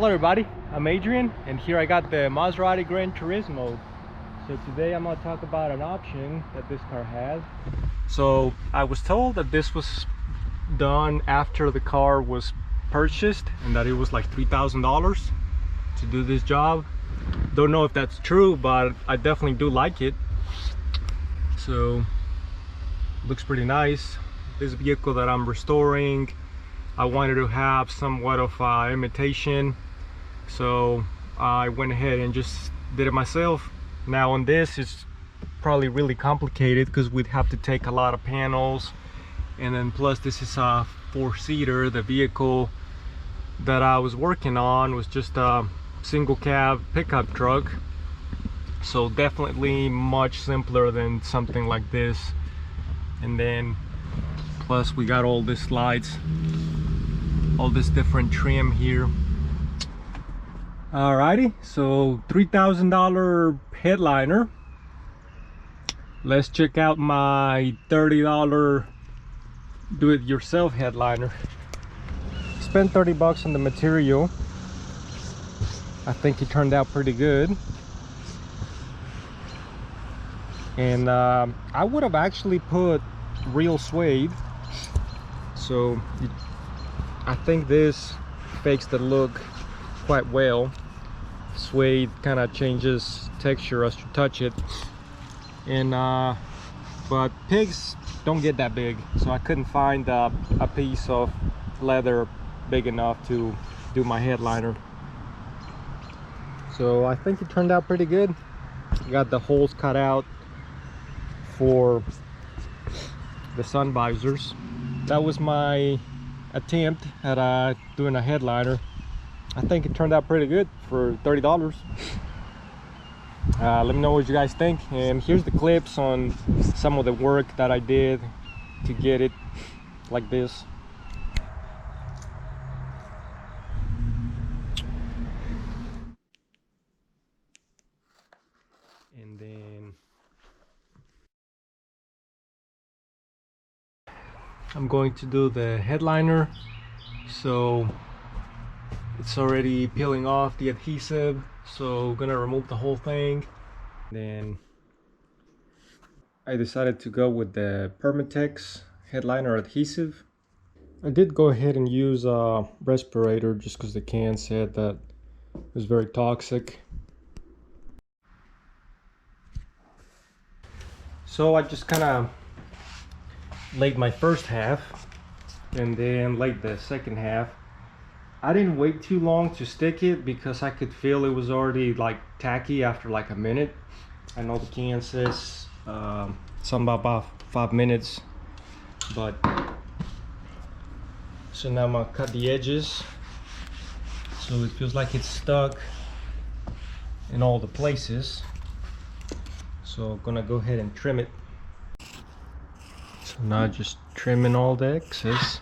Hello everybody, I'm Adrian, and here I got the Maserati Gran Turismo. So today I'm going to talk about an option that this car has. So I was told that this was done after the car was purchased and that it was like $3,000 to do this job. Don't know if that's true, but I definitely do like it. So looks pretty nice. This vehicle that I'm restoring, I wanted to have somewhat of imitation, so I went ahead and just did it myself. Now on this, it's probably really complicated because we'd have to take a lot of panels, and then plus this is a four-seater. The vehicle that I was working on was just a single cab pickup truck, so definitely much simpler than something like this. And then plus we got all these lights, all this different trim here. Alrighty, so $3,000 headliner. Let's check out my $30 do-it-yourself headliner. Spent 30 bucks on the material. I think it turned out pretty good. And I would have actually put real suede. So I think this makes the look quite well. Suede kind of changes texture as you touch it, and but pigs don't get that big, so I couldn't find a piece of leather big enough to do my headliner. So I think it turned out pretty good. Got the holes cut out for the sun visors. That was my attempt at doing a headliner. I think it turned out pretty good for $30. Let me know what you guys think, and here's the clips on some of the work that I did to get it like this. And then I'm going to do the headliner. So it's already peeling off the adhesive, so I'm gonna remove the whole thing. Then I decided to go with the Permatex headliner adhesive. I did go ahead and use a respirator just because the can said that it was very toxic. So I just kind of laid my first half and then laid the second half. I didn't wait too long to stick it because I could feel it was already like tacky after like a minute. I know the can says something about 5 minutes, but so now I'm gonna cut the edges so it feels like it's stuck in all the places. So I'm gonna go ahead and trim it. So now just trimming all the excess.